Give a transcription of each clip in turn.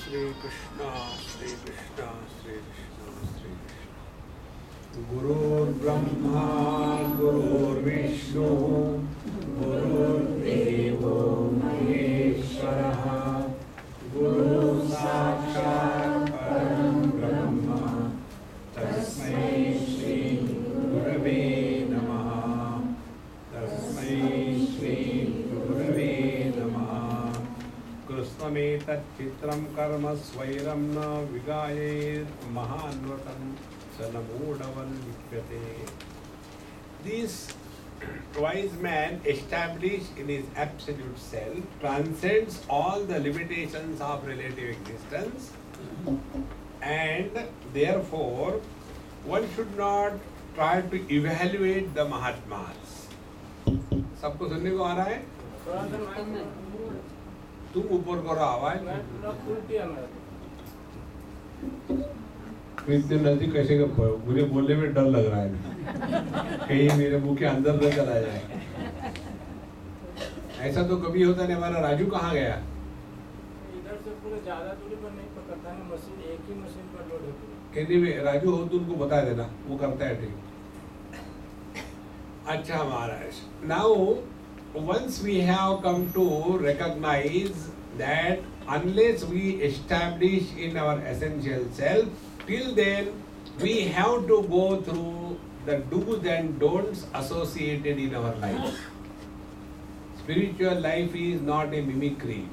Shri Krishna, Shri Krishna, Shri Krishna, Shri Krishna. Gurur Brahma, Gurur Vishnu, Gurur Devo Maheshwara, Guru Sakshat Param Brahma, Tasmai Shri Gurave Namaha, Tasmai Shri Gurave Namaha. कृष्णमेतच्चित्रं कर्म स्वैरं न विगायेत् महान्वतं स न मूढवल्लिप्यते. This wise man, established in his absolute self, transcends all the limitations of relative existence, and therefore one should not try to evaluate the Mahatmas. सबको सुनने को आ रहा है? तुम ऊपर करो आवाज। इतने नजदीक कैसे मुझे बोलने में डर लग रहा है कहीं मेरे मुंह के अंदर न चला जाए। ऐसा तो कभी होता नहीं। हमारा राजू कहाँ गया? इधर से पूरे ज्यादा दूरी पर नहीं पकड़ता है मशीन, एक ही मशीन पर लोड होती है। कहने में राजू हो तो उनको बता देना, वो करता है ठीक। अच्छा महाराज, now once we have come to recognize that unless we establish in our essential self, till then we have to go through the do's and don'ts associated in our life. Spiritual life is not a mimicry,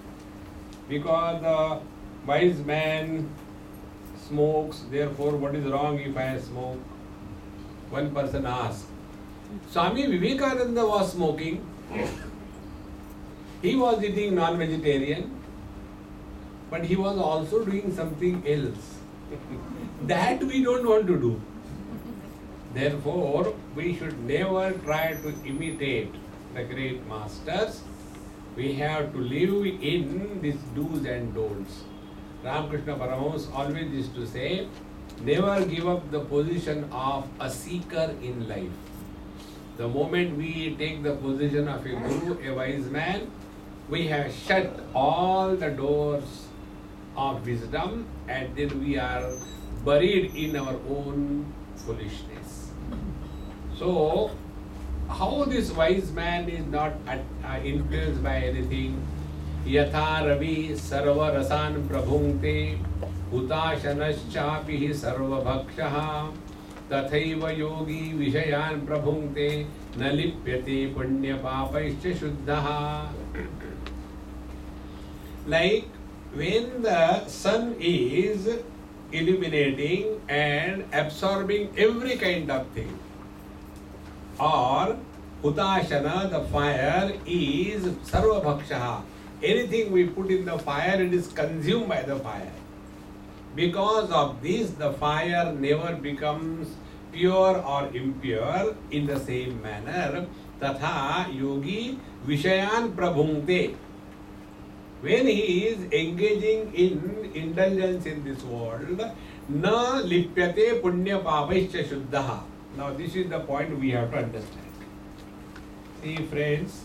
because the wise man smokes, therefore what is wrong if I smoke? One person asked. Swami Vivekananda was smoking. He was eating non-vegetarian, but he was also doing something else. That we don't want to do. Therefore, we should never try to imitate the great masters. We have to live in these do's and don'ts. Ramakrishna Paramahamsa always used to say, never give up the position of a seeker in life. The moment we take the position of a guru, a wise man, we have shut all the doors of wisdom, and then we are buried in our own foolishness. So, how this wise man is not influenced by anything? Yatha ravi sarva rasan prabhungte hutashanaschapi sarva bhakshaha तथैव योगी विषयान् प्रभुङ्क्ते न लिप्यते पुण्य पापैश्च शुद्धः. Like when the sun is illuminating and absorbing every kind of thing, or hutashana, the fire is sarva bhakshaha. Anything we put in the fire, it is consumed by the fire. Because of this, the fire never becomes pure or impure in the same manner. Tatha yogi vishayan prabhungte. When he is engaging in indulgence in this world, na lipyate punya papaischa shuddha. Now this is the point we have to understand. See friends,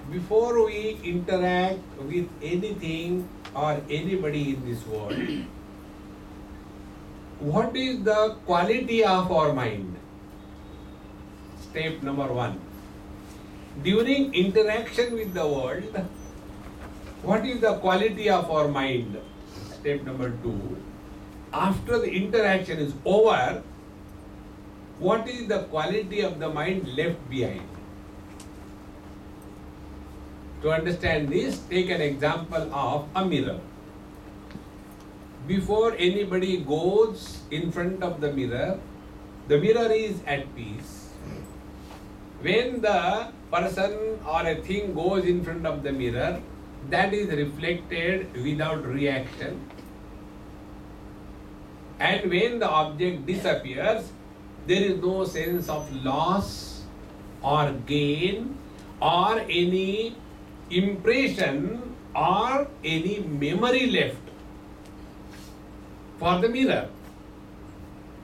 before we interact with anything or anybody in this world, what is the quality of our mind? Step number 1. During interaction with the world, what is the quality of our mind? Step number 2. After the interaction is over, what is the quality of the mind left behind? To understand this, take an example of a mirror. Before anybody goes in front of the mirror is at peace. When the person or a thing goes in front of the mirror, that is reflected without reaction. And when the object disappears, there is no sense of loss or gain or any impression or any memory left for the mirror.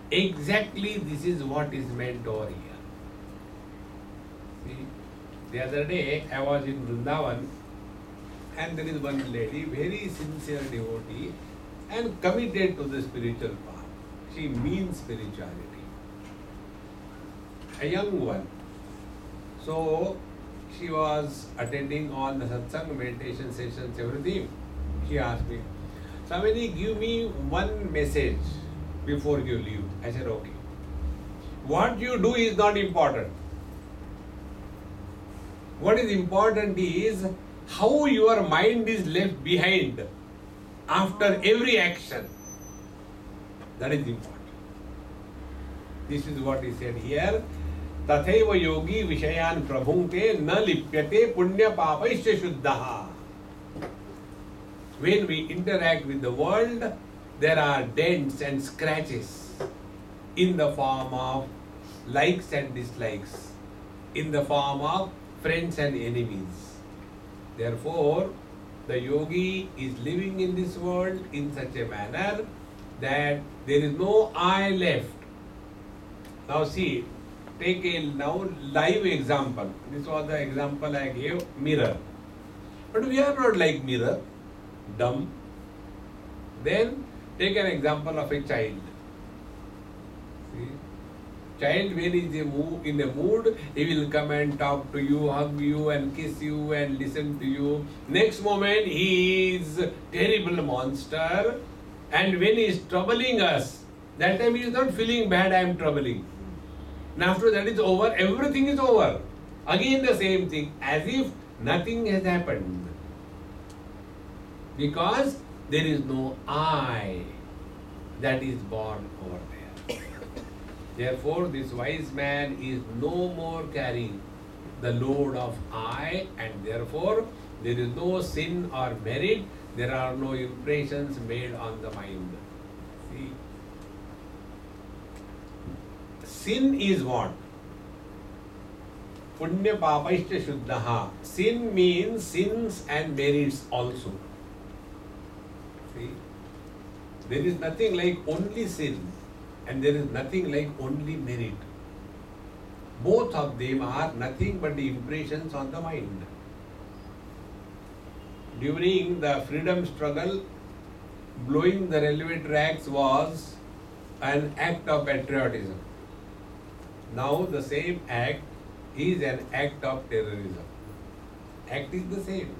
Exactly this is what is meant over here. See, the other day I was in Vrindavan And there is one lady, very sincere devotee and committed to the spiritual path. She means spirituality. A young one. So she was attending all the satsang, meditation sessions, everything. She asked me, Swamiji, give me one message before you leave. I said, okay. What you do is not important. What is important is how your mind is left behind after every action. That is important. This is what he said here. Tathaiva yogi vishayan prabhungte na lipyate punya papaisya shuddhaha. When we interact with the world, there are dents and scratches in the form of likes and dislikes, in the form of friends and enemies. Therefore, the yogi is living in this world in such a manner that there is no I left. Now see, take a now live example. This was the example I gave, mirror. But we are not like mirror, dumb. Then take an example of a child. See? Child, when he is in a mood, he will come and talk to you, hug you and kiss you and listen to you. Next moment, he is a terrible monster. And when he is troubling us, that time he is not feeling bad, I am troubling. And after that is over, everything is over. Again the same thing, as if nothing has happened. Because there is no I that is born over there. Therefore, this wise man is no more carrying the load of I, and therefore there is no sin or merit, there are no impressions made on the mind. See? Sin is what? Punya papaisya shuddhaha. Sin means sins and merits also. See? There is nothing like only sin and there is nothing like only merit. Both of them are nothing but the impressions on the mind. During the freedom struggle, blowing the railway tracks was an act of patriotism. Now the same act is an act of terrorism. Act is the same.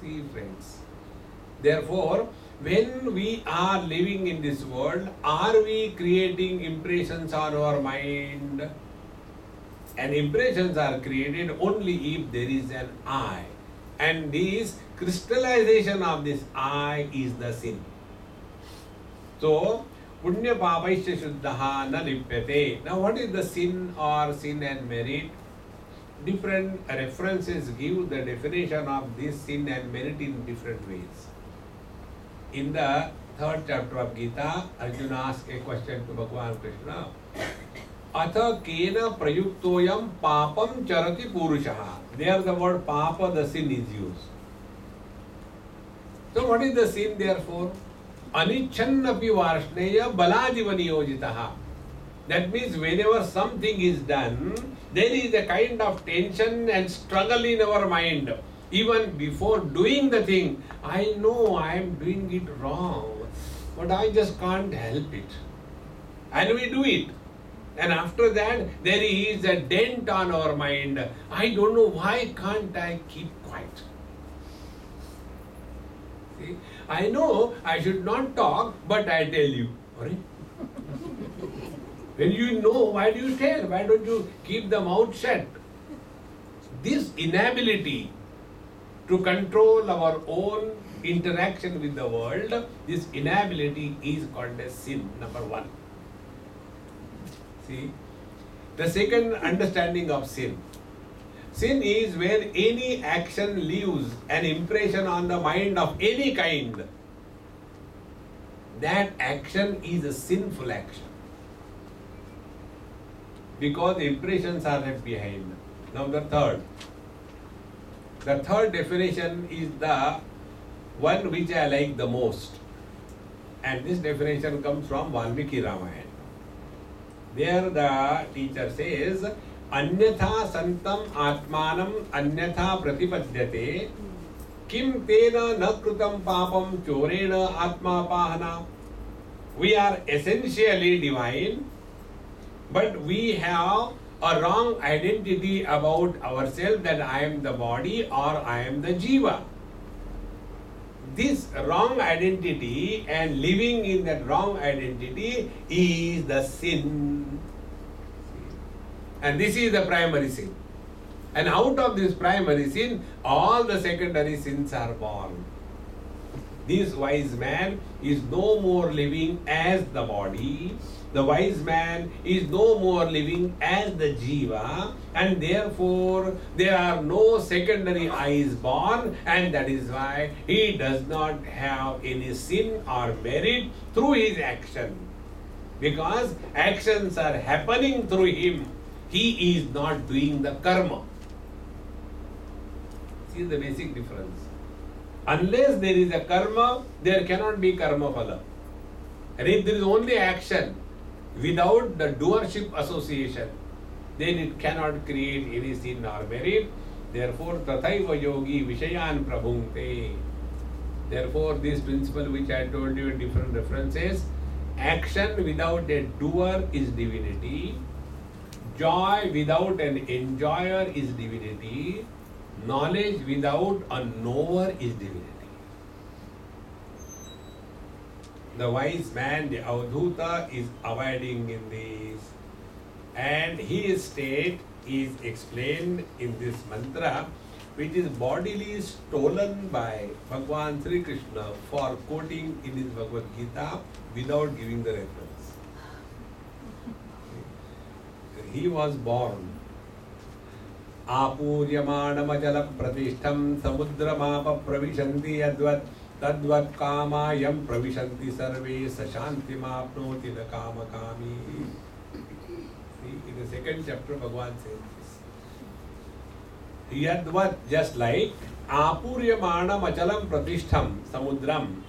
See, friends. Therefore, when we are living in this world, are we creating impressions on our mind? And impressions are created only if there is an I. And this crystallization of this I is the sin. So, punya papaisya shuddhaha na lipyate. Now, what is the sin or sin and merit? Different references give the definition of this sin and merit in different ways. In the 3rd chapter of Gita, Arjuna asked a question to Bhagavan Krishna. Atha kena prayuktoyam papam charati purushaha. There the word papa, the sin is used. So what is the sin therefore? Anichannapi varshneya balajiva niyojitaha. That means whenever something is done, there is a kind of tension and struggle in our mind. Even before doing the thing, I know I am doing it wrong, but I just can't help it. And we do it. And after that, there is a dent on our mind. I don't know, why can't I keep quiet? See, I know I should not talk, but I tell you. When you know, why do you tell? Why don't you keep the mouth shut? This inability to control our own interaction with the world, this inability is called as sin, number one. See, the second understanding of sin. Sin is when any action leaves an impression on the mind of any kind. That action is a sinful action. Because impressions are left behind. Now the third. The third definition is the one which I like the most. And this definition comes from Valmiki Ramayana. There the teacher says, Anyatha santam atmanam anyatha pratipadyate Kim tena na krutam papam chorena atma pahana. We are essentially divine, but we have a wrong identity about ourselves that I am the body or I am the jiva. This wrong identity and living in that wrong identity is the sin. And this is the primary sin. And out of this primary sin, all the secondary sins are born. This wise man is no more living as the body. The wise man is no more living as the jiva, and therefore there are no secondary eyes born, and that is why he does not have any sin or merit through his action. Because actions are happening through him, he is not doing the karma. See the basic difference. Unless there is a karma, there cannot be karma phala. And if there is only action without the doership association, then it cannot create any sin or merit. Therefore, tathaiva yogi vishayan prabhungte. Therefore, this principle which I told you in different references, action without a doer is divinity. Joy without an enjoyer is divinity. Knowledge without a knower is divinity. The wise man, the Avadhuta, is abiding in this, and his state is explained in this mantra, which is bodily stolen by Bhagavan Sri Krishna for quoting in his Bhagavad Gita without giving the reference. He was born Apuryamānamacala pratishtham samudramāpa pravishanti yadvat tadvat kāmayam pravishanti sarve sashantimāpnoti na kāma kāmi. See, in the second chapter Bhagavan says this. Yadvat, just like Apuryamānamachalam pratistham samudram,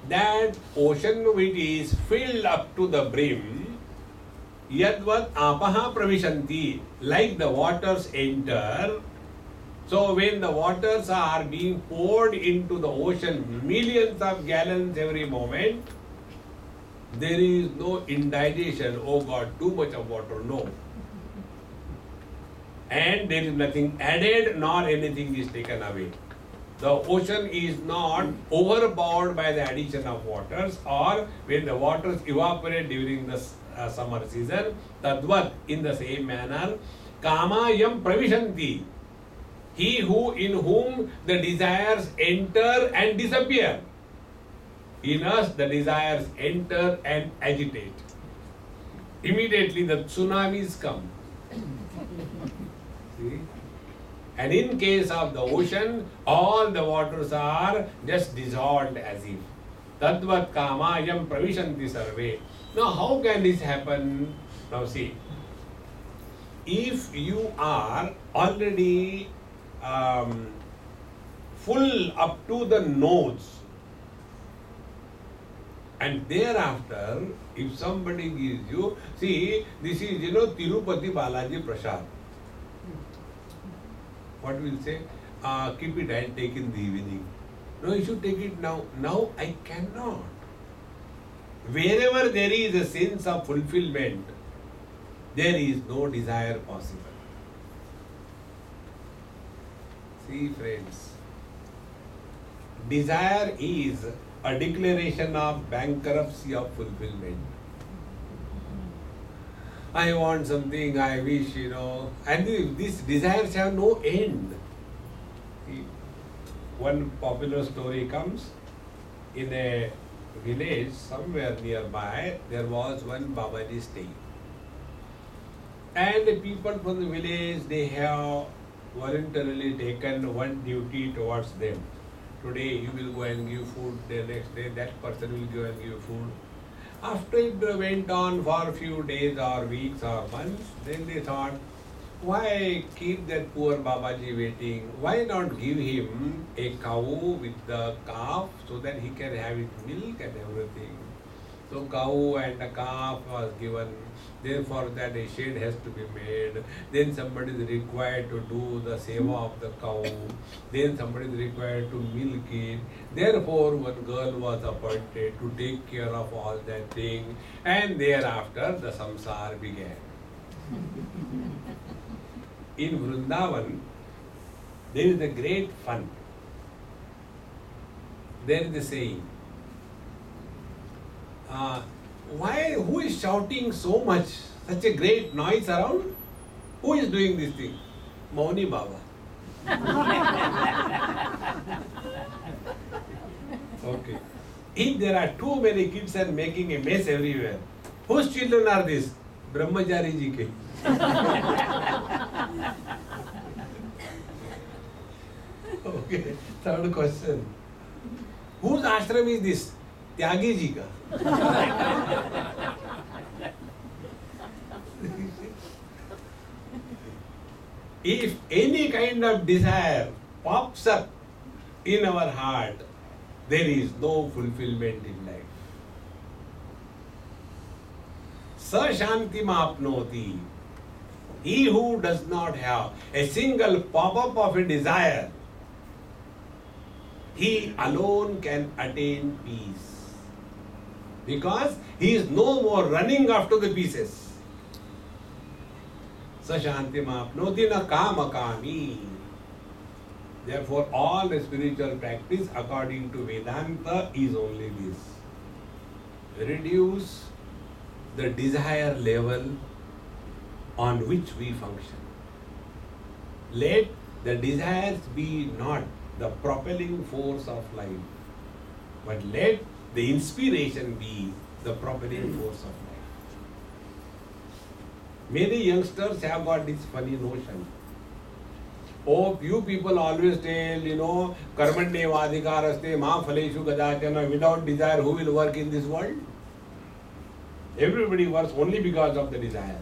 that ocean which is filled up to the brim, Yadvat apaha pravishanti, like the waters enter. So when the waters are being poured into the ocean, millions of gallons every moment, there is no indigestion, oh God, too much of water, no. And there is nothing added nor anything is taken away. The ocean is not overpowered by the addition of waters, or when the waters evaporate during the summer season, tadvat, in the same manner, kamayam pravishanti, he who in whom the desires enter and disappear. In us the desires enter and agitate. Immediately the tsunamis come. See? And in case of the ocean, all the waters are just dissolved as if. Tadvat kamayam pravishanti sarve. Now how can this happen? Now see, if you are already full up to the nose, and thereafter if somebody gives you, see, this is, Tirupati Balaji Prasad. What will say? Keep it and take in the evening. No, you should take it now. Now I cannot. Wherever there is a sense of fulfillment, there is no desire possible. See, friends, desire is a declaration of bankruptcy of fulfillment. I want something, I wish, and these desires have no end. See, one popular story comes. In a village somewhere nearby, there was one Babaji staying. And the people from the village, they have voluntarily taken one duty towards them. Today you will go and give food, the next day that person will go and give food. After it went on for a few days or weeks or months, then they thought, why keep that poor Babaji waiting? Why not give him a cow with the calf so that he can have its milk and everything? So cow and a calf was given. Then for that a shed has to be made. Then somebody is required to do the seva of the cow. Then somebody is required to milk it. Therefore one girl was appointed to take care of all that thing. And thereafter the samsara began. In Vrindavan, there is a great fun. There is a saying, who is shouting so much, such a great noise around? Who is doing this thing? Mauni Baba. Okay. If there are too many kids and making a mess everywhere, whose children are these? Brahmachari ji ke. Okay. Third question. Whose ashram is this? Tyagi ji ka. If any kind of desire pops up in our heart, there is no fulfillment in life. Sa shanti mapnoti. He who does not have a single pop-up of a desire, he alone can attain peace. Because he is no more running after the pieces. Sashanti mapnoti na kama kami. Therefore, all the spiritual practice according to Vedanta is only this. Reduce the desire level on which we function. Let the desires be not the propelling force of life, but let the inspiration be the propelling force of life. Many youngsters have got this funny notion. Oh, you people always tell, karmanyevadhikaraste ma phaleshu kadachana, without desire, who will work in this world? Everybody works only because of the desire.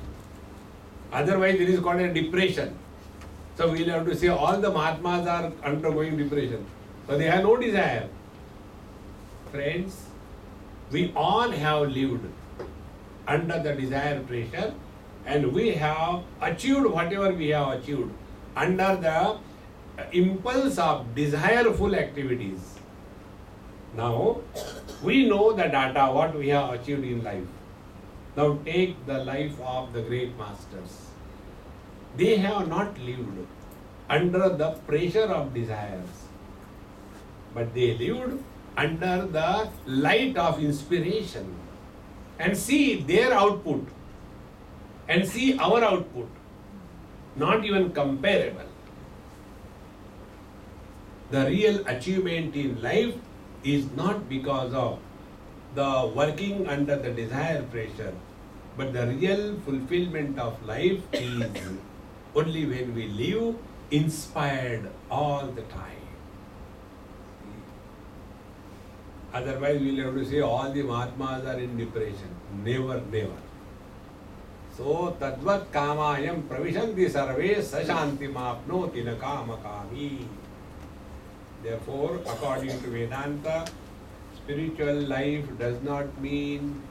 Otherwise, it is called a depression. So we will have to say all the Mahatmas are undergoing depression. So they have no desire. Friends, we all have lived under the desire pressure, and we have achieved whatever we have achieved under the impulse of desireful activities. Now, we know the data, what we have achieved in life. Now take the life of the great masters. They have not lived under the pressure of desires, but they lived under the light of inspiration. And see their output and see our output, not even comparable. The real achievement in life is not because of the working under the desire pressure, but the real fulfillment of life is only when we live inspired all the time. Otherwise, we will have to say all the Mahatmas are in depression. Never, never. So, tadvat kamayam pravishanti sarve sashanti mapnoti na kama kami. Therefore, according to Vedanta, spiritual life does not mean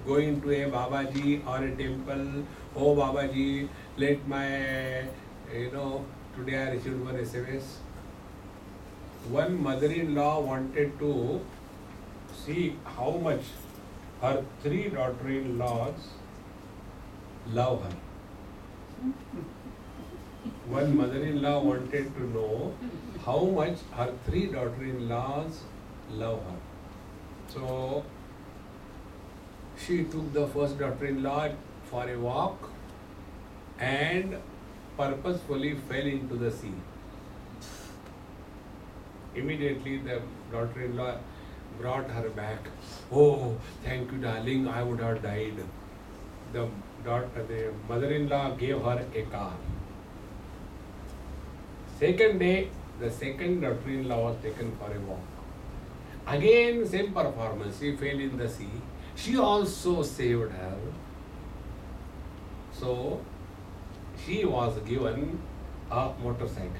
going to a Babaji or a temple. Oh Babaji, let my, today I received one SMS. One mother-in-law wanted to see how much her 3 daughter-in-laws love her. One mother-in-law wanted to know how much her 3 daughter-in-laws love her. So she took the first daughter-in-law for a walk and purposefully fell into the sea. Immediately the daughter-in-law brought her back. Oh, thank you, darling, I would have died. The mother-in-law gave her a car. Second day, the second daughter-in-law was taken for a walk. Again, same performance. She fell in the sea. She also saved her. So, she was given a motorcycle.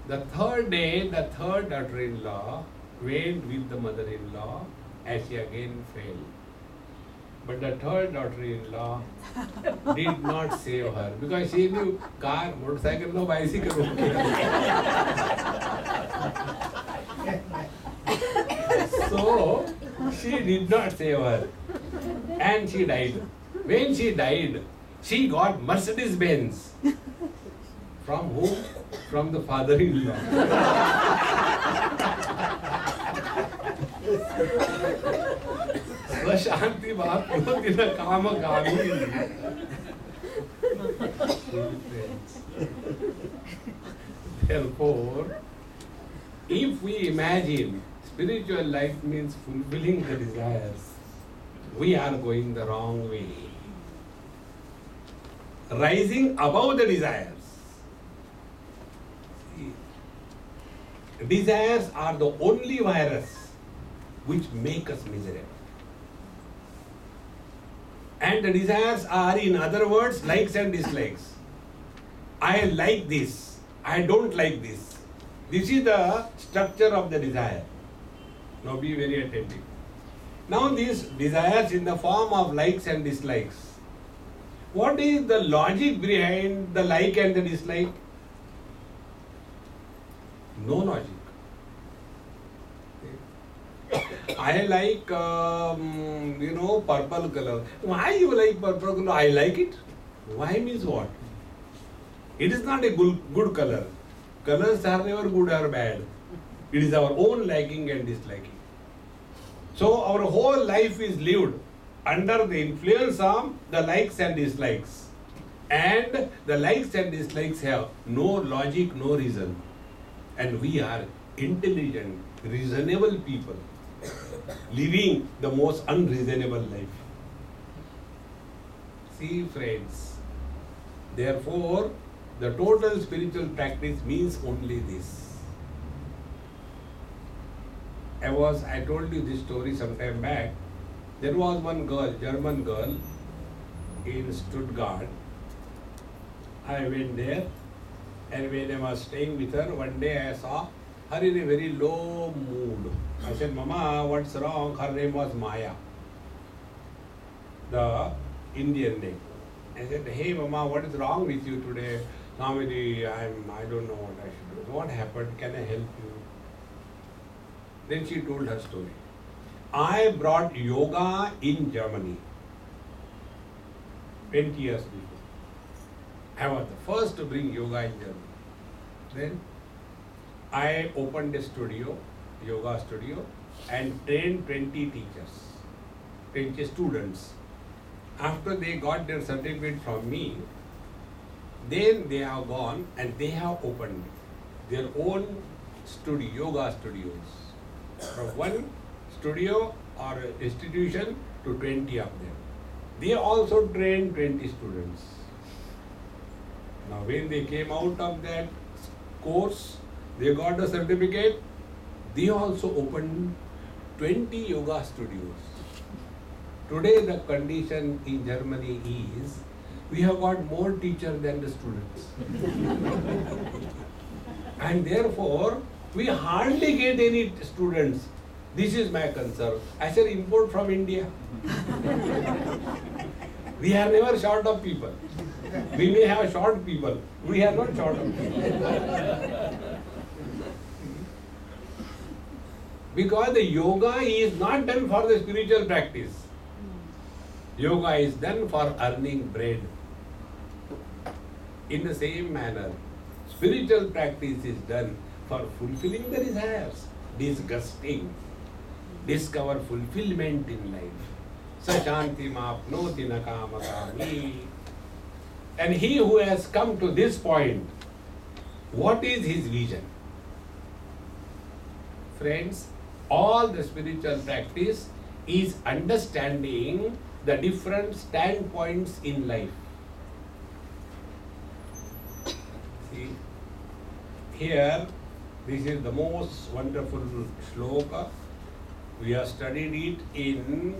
The third day, the third daughter-in-law went with the mother-in-law and she again fell. But the third daughter-in-law did not save her because she knew car, motorcycle, no bicycle. Okay. So she did not save her and she died. When she died, she got Mercedes-Benz. From whom? From the father-in-law. Shanti Mahaprabhu Kama Kami. Therefore, if we imagine spiritual life means fulfilling the desires, we are going the wrong way. Rising above the desires. Desires are the only virus which make us miserable. And the desires are, in other words, likes and dislikes. I like this, I don't like this. This is the structure of the desire. Now be very attentive. Now these desires in the form of likes and dislikes. What is the logic behind the like and the dislike? No logic. I like, purple color. Why you like purple color? I like it. Why means what? It is not a good color. Colors are never good or bad. It is our own liking and disliking. So our whole life is lived under the influence of the likes and dislikes. And the likes and dislikes have no logic, no reason. And we are intelligent, reasonable people living the most unreasonable life. See, friends, therefore, the total spiritual practice means only this. I told you this story some time back. There was one girl, German girl, in Stuttgart. I went there, and when I was staying with her, one day I saw her in a very low mood. I said, Mama, what's wrong? Her name was Maya, the Indian name. I said, hey Mama, what is wrong with you today? Normally, I don't know what I should do. What happened? Can I help you? Then she told her story. I brought yoga in Germany 20 years before. I was the first to bring yoga in Germany. Then I opened a studio, yoga studio, and trained 20 teachers, 20 students. After they got their certificate from me, then they have gone and they have opened their own studio, yoga studios. From one studio or institution to 20 of them. They also trained 20 students. Now when they came out of that course, they got a certificate, they also opened 20 yoga studios. Today the condition in Germany is, we have got more teachers than the students. And therefore, we hardly get any students. This is my concern. I said import from India. We are never short of people. We may have short people. We are not short of people. Because the yoga is not done for the spiritual practice. Yoga is done for earning bread. In the same manner, spiritual practice is done for fulfilling the desires. Disgusting. Discover fulfillment in life. Sashanti mapnoti nakamakami. And he who has come to this point, what is his vision? Friends, all the spiritual practice is understanding the different standpoints in life. See, here, this is the most wonderful shloka. We have studied it in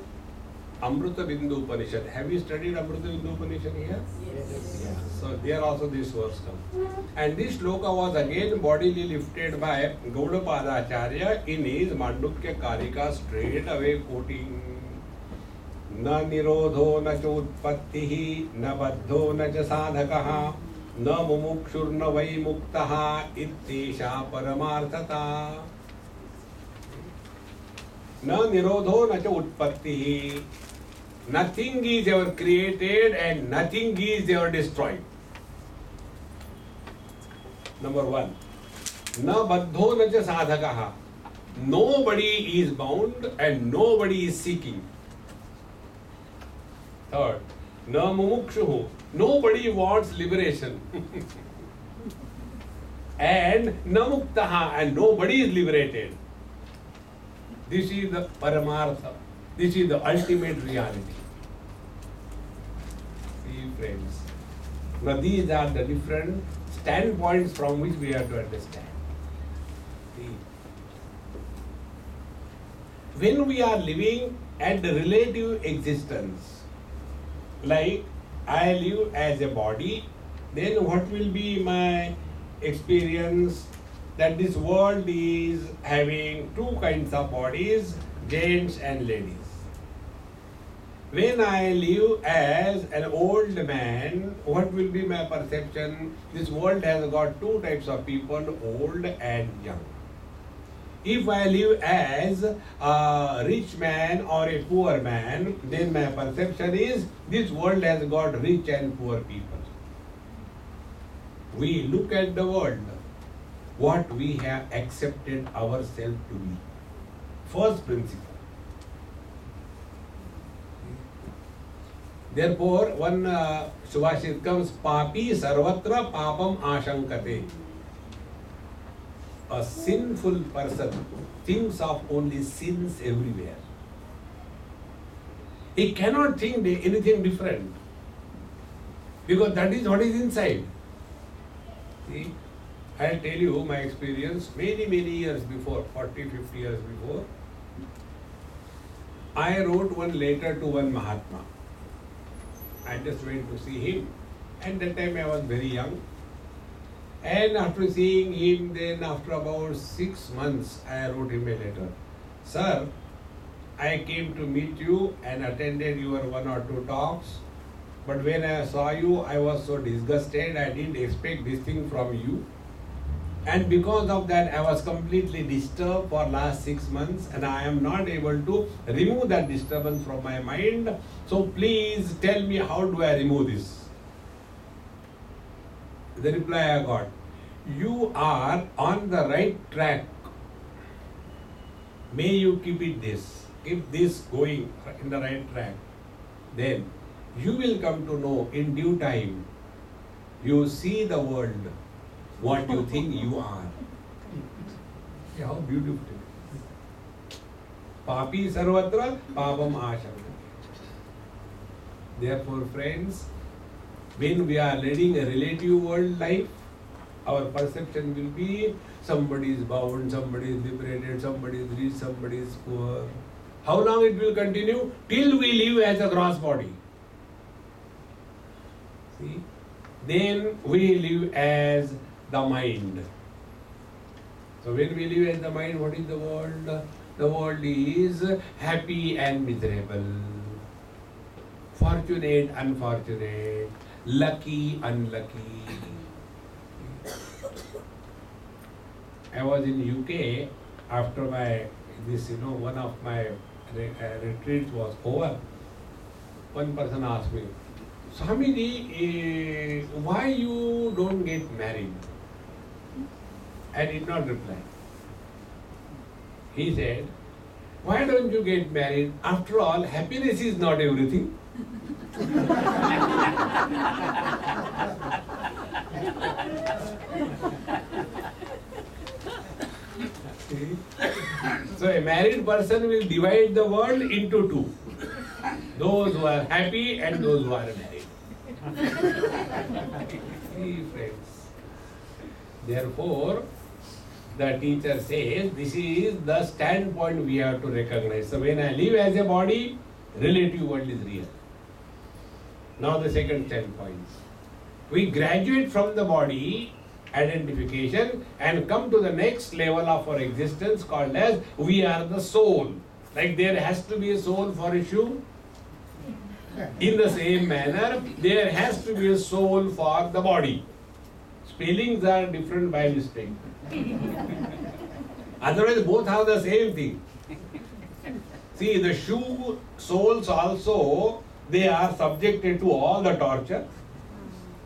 Avadhootopanishad. Have you studied Avadhootopanishad here? Yes. Yeah. So there also this verse comes. And this shloka was again bodily lifted by Gaudapadacharya in his Mandukya Karika, straight away quoting न निरोधो न च उत्पत्तिः न बद्धो न च साधकः न मुमुक्षुर्न वै मुक्तः इत्येषा परमार्थता. न निरोधो न च उत्पत्तिः. Nothing is ever created and nothing is ever destroyed. Number one. न बद्धो न च साधकः. Nobody is bound and nobody is seeking. Third, na mumukshuhu. Nobody wants liberation. And na muktaha, and nobody is liberated. This is the paramartha. This is the ultimate reality. See, friends. Now these are the different standpoints from which we have to understand. See. When we are living at the relative existence, like I live as a body, then what will be my experience? That this world is having two kinds of bodies, gents and ladies. When I live as an old man, what will be my perception? This world has got two types of people, old and young. If I live as a rich man or a poor man, then my perception is this world has got rich and poor people. We look at the world, what we have accepted ourselves to be. First principle. Therefore, one Subhashit comes, Papi sarvatra papam ashankate. A sinful person thinks of only sins everywhere. He cannot think anything different because that is what is inside. See, I'll tell you my experience many years before, 40, 50 years before. I wrote one letter to one Mahatma. I just went to see him, and that time I was very young. And after seeing him, then after about 6 months, I wrote him a letter. Sir, I came to meet you and attended your 1 or 2 talks. But when I saw you, I was so disgusted. I didn't expect this thing from you. And because of that, I was completely disturbed for last 6 months, and I am not able to remove that disturbance from my mind. So please tell me, how do I remove this? The reply I got, you are on the right track. May you keep it this. Keep this going in the right track. Then you will come to know in due time. You see the world, what you think you are. See how beautiful. Papi sarvatra papam asham. Therefore, friends, when we are leading a relative world life, our perception will be somebody is bound, somebody is liberated, somebody is rich, somebody is poor. How long it will continue? Till we live as a gross body. See? Then we live as the mind. So when we live as the mind, what is the world? The world is happy and miserable, fortunate, unfortunate, lucky, unlucky. I was in UK after one of my retreats was over. One person asked me, Swamiji, why you don't get married? I did not reply. He said, why don't you get married? After all, happiness is not everything. So a married person will divide the world into two. Those who are happy and those who are married. See, friends. Therefore, the teacher says this is the standpoint we have to recognize. So when I live as a body, Relative world is real. Now the second standpoint. We graduate from the body identification and come to the next level of our existence called as we are the soul. Like there has to be a soul for a shoe. In the same manner, there has to be a soul for the body. Spellings are different by mistake. Otherwise, both have the same thing. See, the shoe souls also, they are subjected to all the torture.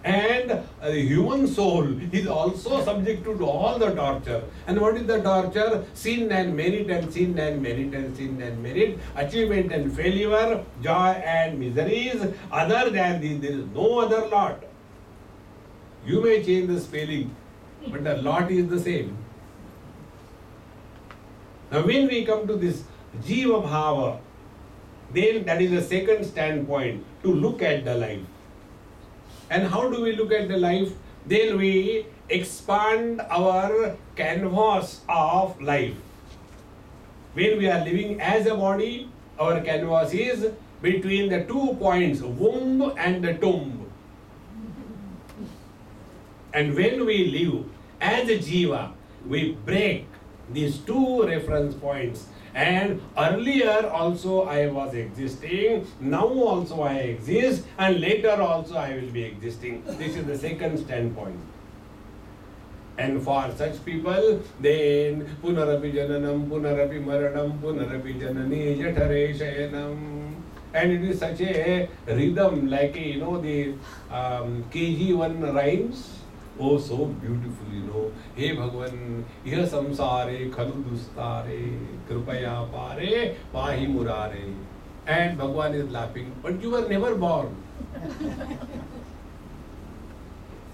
And the human soul is also subjected to all the torture. And what is the torture? Sin and merit and sin and merit and sin and merit, achievement and failure, joy and miseries. Other than this, there is no other lot. You may change the spelling, but the lot is the same. Now when we come to this Jiva Bhava, then that is the second standpoint to look at the life. And how do we look at the life? Then we expand our canvas of life. When we are living as a body, our canvas is between the 2 points, womb and the tomb. And when we live as a jiva, we break these 2 reference points. And earlier also I was existing, now also I exist, and later also I will be existing. This is the second standpoint. And for such people, then punarapi jananam, punarapi maranam, punarapi janani jatare shayanam. And it is such a rhythm, like the KG1 rhymes. Oh, so beautiful, Hey Bhagavan, iha samsare khalu dustare, kripaya pare, pahi murare. And Bhagavan is laughing, but you were never born.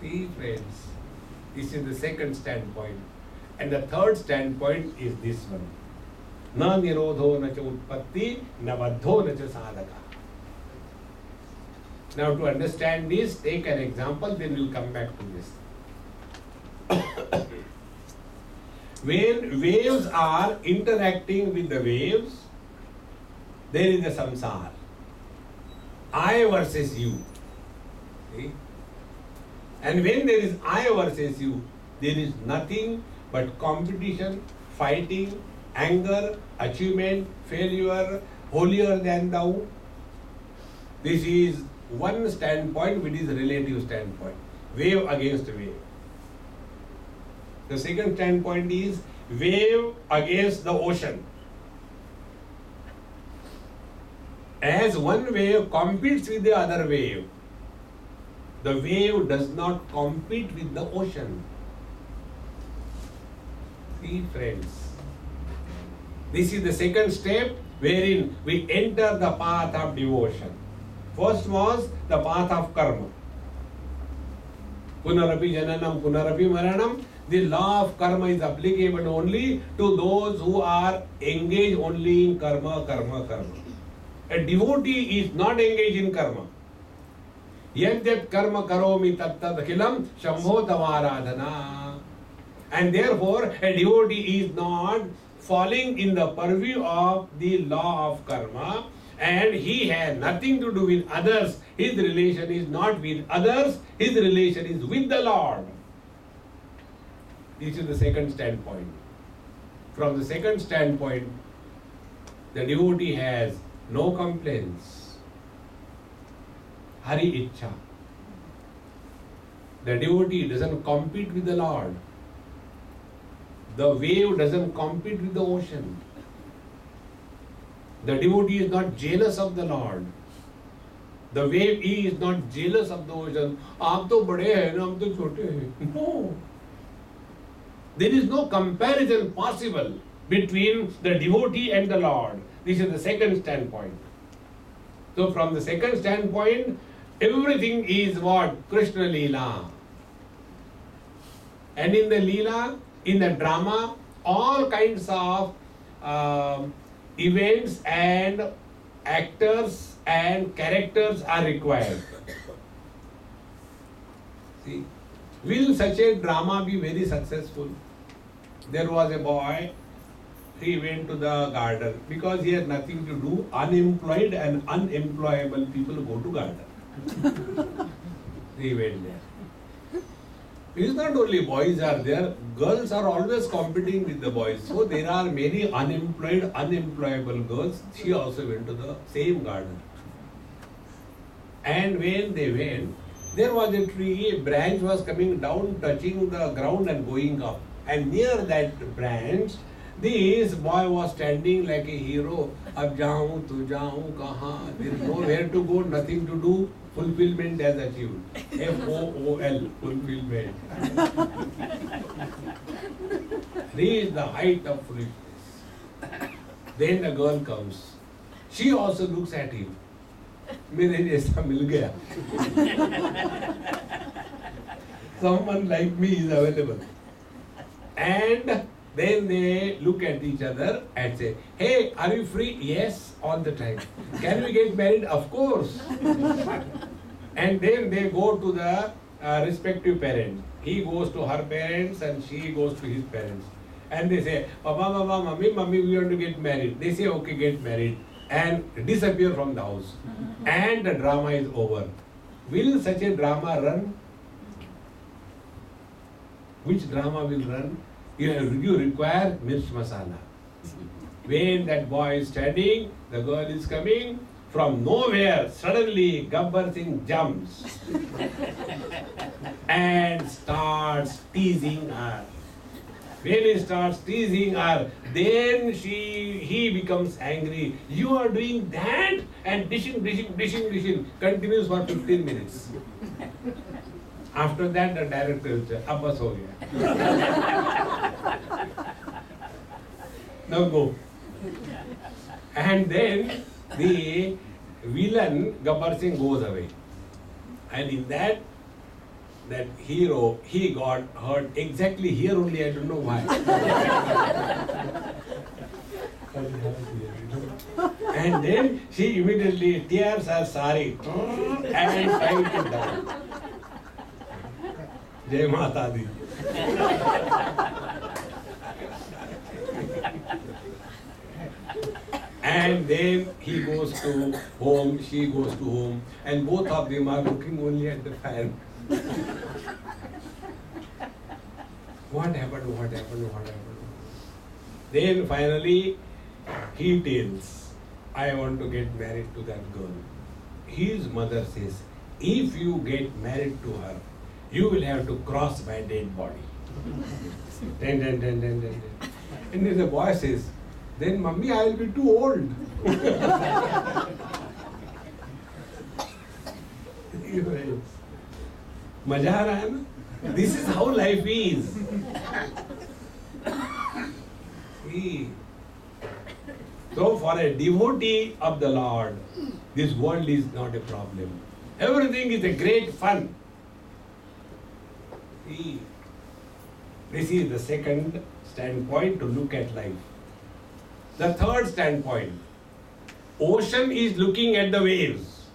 See, friends, this is the second standpoint. And the third standpoint is this one. Na nirodho na cha utpatti, na baddho na cha sadhaka. Now to understand this, take an example, then we'll come back to this. When waves are interacting with the waves, there is a samsara. I versus you. See? And when there is I versus you, there is nothing but competition, fighting, anger, achievement, failure, holier than thou. This is one standpoint, which is relative standpoint. Wave against wave. The second standpoint is wave against the ocean. As one wave competes with the other wave, the wave does not compete with the ocean. See, friends, this is the second step wherein we enter the path of devotion. First was the path of karma. Punarapi jananam, punarapi maranam. The law of karma is applicable only to those who are engaged only in karma. A devotee is not engaged in karma. Yadyat karma karomi tat tat akhilam shambho tamaradhana. And therefore, a devotee is not falling in the purview of the law of karma, and he has nothing to do with others. His relation is not with others, his relation is with the Lord. This is the second standpoint. From the second standpoint, the devotee has no complaints. Hari Ichcha. The devotee doesn't compete with the Lord. The wave doesn't compete with the ocean. The devotee is not jealous of the Lord. The wave is not jealous of the ocean. Aap to bade hai na, hum to chote hai. No. There is no comparison possible between the devotee and the Lord. This is the second standpoint. So from the second standpoint, everything is what? Krishna Leela. And in the Leela, in the drama, all kinds of events and actors and characters are required. See, will such a drama be very successful? There was a boy he went to the garden because he had nothing to do. Unemployed and unemployable people go to garden. He went there. It's not only boys are there, girls are always competing with the boys. So there are many unemployed, unemployable girls. She also went to the same garden. And when they went, there was a tree, a branch was coming down, touching the ground and going up. And near that branch, this boy was standing like a hero. Ab jaun, tu jaun, kahan. There is nowhere to go, nothing to do. Fulfillment has achieved. FOOL, fulfillment. Reach the height of foolishness. Then the girl comes. She also looks at him. मेरे जैसा मिल गया. Someone like me is available. And then they look at each other and say, hey, are you free? Yes, all the time. Can we get married? Of course. And then they go to the respective parents. He goes to her parents and she goes to his parents. And they say, Papa, Mama, Mummy, Mummy, we want to get married. They say, okay, get married. And disappear from the house. And the drama is over. Will such a drama run? Which drama will run? You require mirch masala. When that boy is standing, the girl is coming. From nowhere, suddenly Gabbar Singh jumps and starts teasing her. When he starts teasing her, then he becomes angry. You are doing that and dishing. Continues for 15 minutes. After that, the director will say, "Ab bas ho gaya." Now go. And then the villain Gabbar Singh goes away. And in that hero, he got hurt exactly here only, I don't know why. And then she immediately tears her sari and ties it down. Jai Mata Di. And then he goes to home, she goes to home, and both of them are looking only at the fan. What happened? Then finally, he tells, I want to get married to that girl. His mother says, if you get married to her, you will have to cross my dead body. And then the boy says, then Mummy, I will be too old. मजा आ रहा है ना? This is how life is. See. So for a devotee of the Lord, this world is not a problem. Everything is a great fun. See. This is the second standpoint to look at life. The third standpoint, ocean is looking at the waves.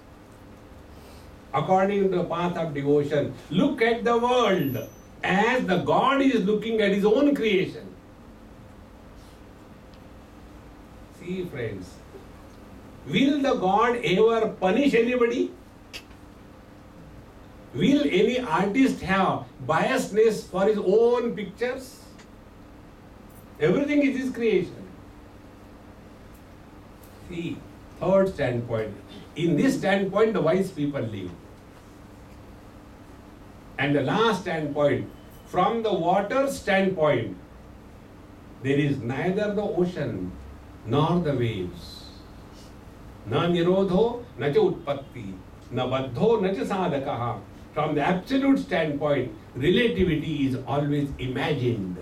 According to the path of devotion, look at the world as the God is looking at his own creation. See, friends, will the God ever punish anybody? Will any artist have biasness for his own pictures? Everything is his creation. See, third standpoint. In this standpoint, the wise people live. And the last standpoint, from the water standpoint, there is neither the ocean nor the waves. Na nirodho, na cha utpatti, na baddho, na cha sadhakaha. From the absolute standpoint, relativity is always imagined.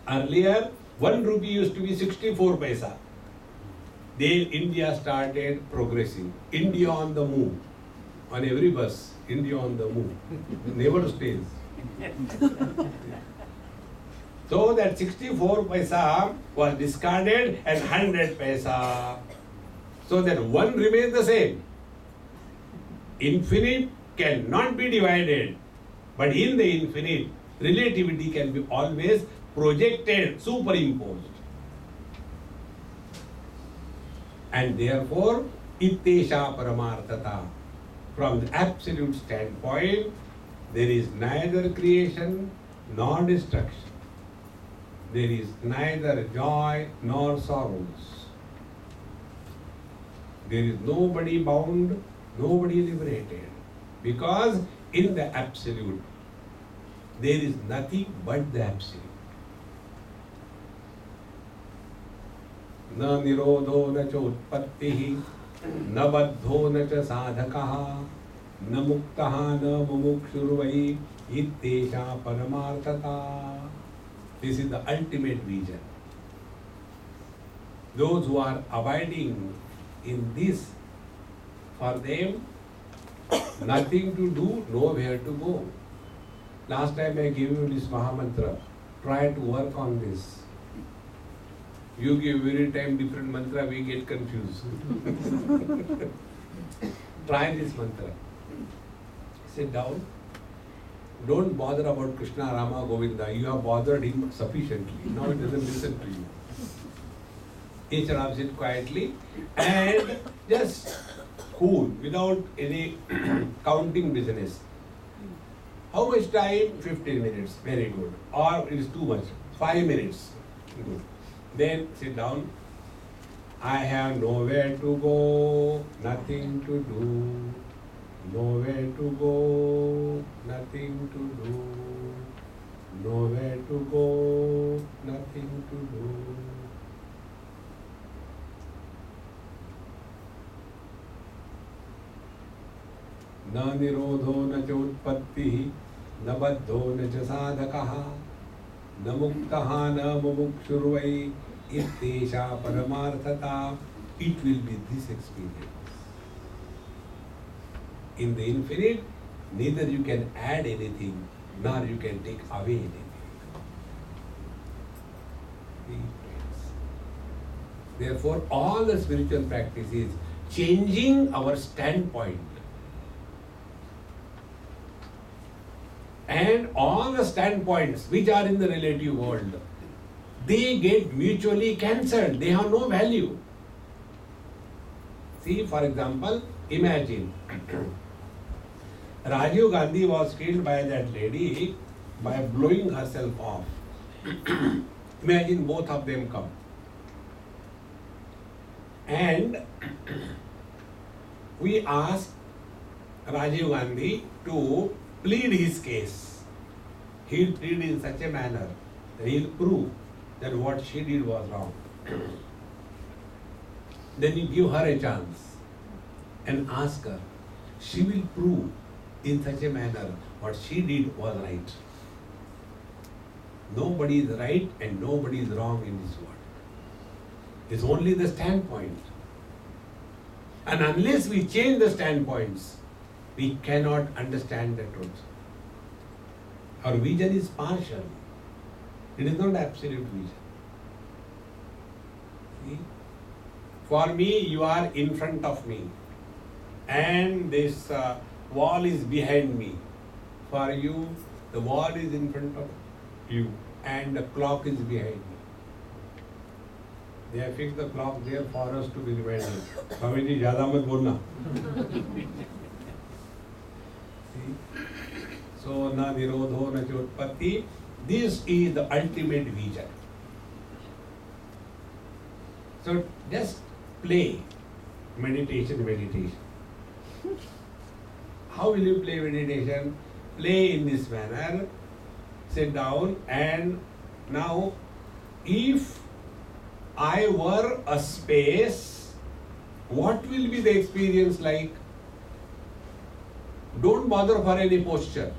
Earlier, 1 rupee used to be 64 paisa. Then India started progressing. India on the move. On every bus, India on the move. Never stays. So that 64 paisa was discarded and 100 paisa. So that one remains the same. Infinite cannot be divided. But in the infinite, relativity can be always projected, superimposed. And therefore, ittesha paramarthata. From the absolute standpoint, there is neither creation nor destruction. There is neither joy nor sorrows. There is nobody bound, nobody liberated. Because in the absolute, there is nothing but the absolute. न निरोधो न च उत्पत्तिः न बद्धो न च साधकः न मुक्तः न मुमुक्षुर्वै इत्येषा परमार्थता. This is the ultimate vision. Those who are abiding in this, for them, nothing to do, nowhere to go. Last time I gave you this Mahamantra. Try to work on this. You give every time different mantra, we get confused. Try this mantra. Sit down. Don't bother about Krishna, Rama, Govinda. You have bothered him sufficiently. Now he doesn't listen to you. Each one of sit quietly and just cool, without any counting business. How much time? 15 minutes. Very good. Or it is too much. 5 minutes. Good. Then sit down. I have nowhere to go, nothing to do. Nowhere to go, nothing to do. Nowhere to go, nothing to do. न निरोधो न च उत्पत्तिः न बद्धो न च साधकः न मुक्तः न मुमुक्षुर्वै इत्येषा परमार्थता. It will be this experience. In the infinite, neither you can add anything, nor you can take away anything. Therefore, all the spiritual practice is changing our standpoint. And all the standpoints which are in the relative world, they get mutually cancelled. They have no value. See, for example, imagine Rajiv Gandhi was killed by that lady by blowing herself off. Imagine both of them come. And we ask Rajiv Gandhi to plead his case. He'll plead in such a manner that he'll prove that what she did was wrong. Then you give her a chance and ask her. She will prove in such a manner what she did was right. Nobody is right and nobody is wrong in this world. It's only the standpoint. And unless we change the standpoints, we cannot understand the truth. Our vision is partial. It is not absolute vision. See? For me, you are in front of me. And this wall is behind me. For you, the wall is in front of you. And the clock is behind me. They have fixed the clock there for us to be reminded. Swamiji, zyada mat bolna. See? So, na nirodho na chotpatti. This is the ultimate vision. So, just play meditation. How will you play meditation? Play in this manner. Sit down and now, if I were a space, what will be the experience like? Don't bother for any posture.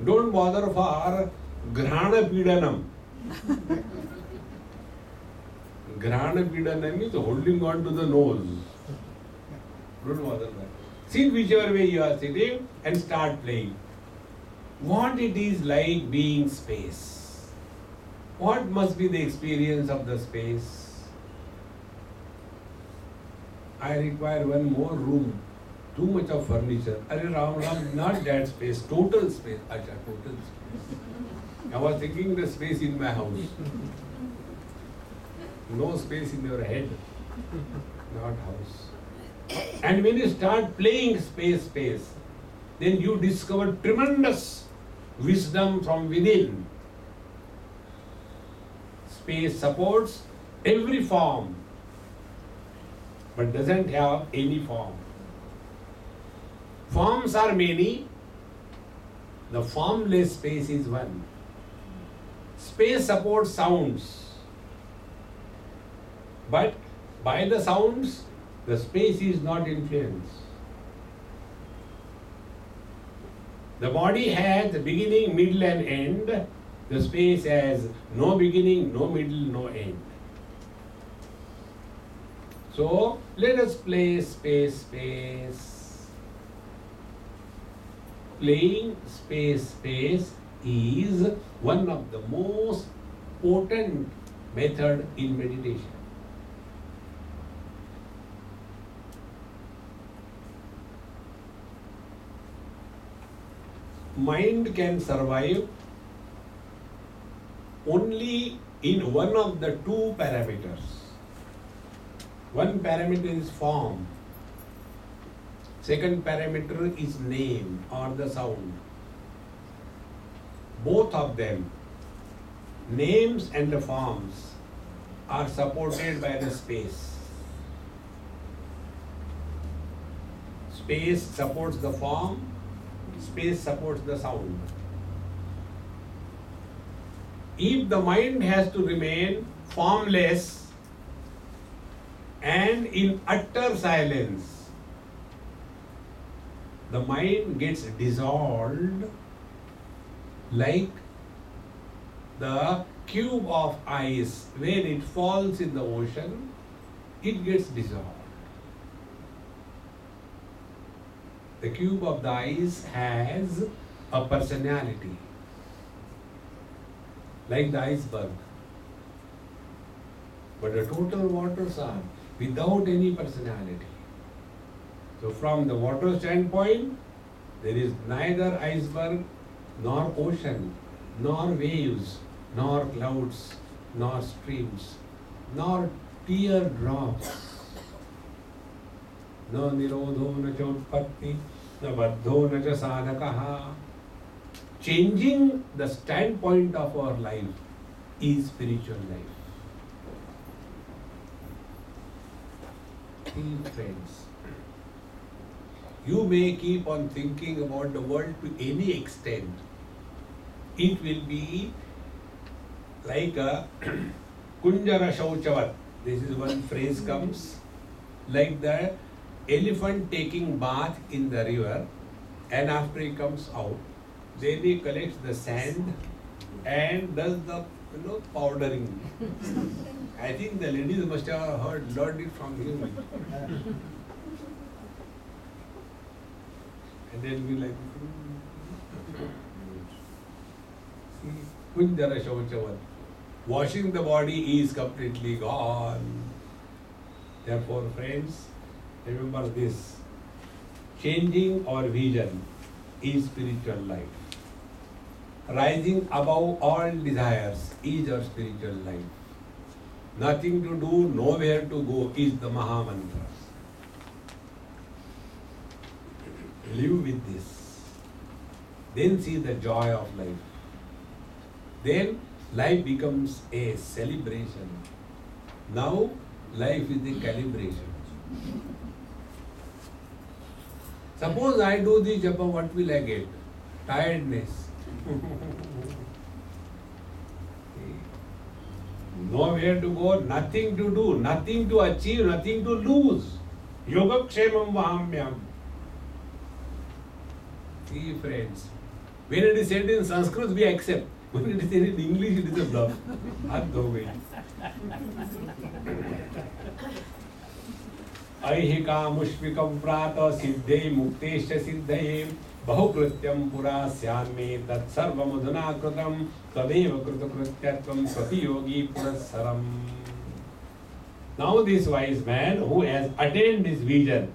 Don't bother for grahana pidanam. Grahana pidanam means holding on to the nose. Don't bother that. Sit whichever way you are sitting and start playing. What it is like being space? What must be the experience of the space? I require one more room. Too much of furniture. Arey Ram, not that space, total space. Acha, total space. I was thinking the space in my house. No space in your head, not house. And when you start playing space, then you discover tremendous wisdom from within. Space supports every form, but doesn't have any form. Forms are many, the formless space is one. Space supports sounds, but by the sounds, the space is not influenced. The body has the beginning, middle and end. The space has no beginning, no middle, no end. So, let us play space. Playing space is one of the most potent method in meditation. Mind can survive only in one of the two parameters. One parameter is form. Second parameter is name or the sound. Both of them, names and the forms, are supported by the space. Space supports the form, space supports the sound. If the mind has to remain formless and in utter silence, the mind gets dissolved like the cube of ice. When it falls in the ocean, it gets dissolved. The cube of the ice has a personality, like the iceberg. But the total waters are without any personality. So from the water standpoint, there is neither iceberg, nor ocean, nor waves, nor clouds, nor streams, nor teardrops. No nirodho na chotpatti, na baddho na cha sadhakaha. Changing the standpoint of our life is spiritual life. Dear friends, you may keep on thinking about the world to any extent. It will be like a kunjara shauchavat. This is one phrase comes, like the elephant taking bath in the river, and after he comes out, then he collects the sand and does the powdering. I think the ladies must have learned it from him. And then we like, Kunjara Shauchavat. Washing the body is completely gone. Therefore, friends, remember this. Changing our vision is spiritual life. Rising above all desires is our spiritual life. Nothing to do, nowhere to go is the Maha Mantra. Live with this. Then see the joy of life. Then life becomes a celebration. Now life is a calibration. Suppose I do the japa, what will I get? Tiredness. Nowhere to go, nothing to do, nothing to achieve, nothing to lose. Yogakshemam vahamyam. See, friends, when it is said in Sanskrit, we accept. When it is said in English, it is a bluff. Aihika mushvikam prata siddhei muktesha siddhei bahukrityam pura syanme tat sarvam udhana kritam tadeva kritakrityatvam swati yogi purasaram. Now this wise man who has attained this vision,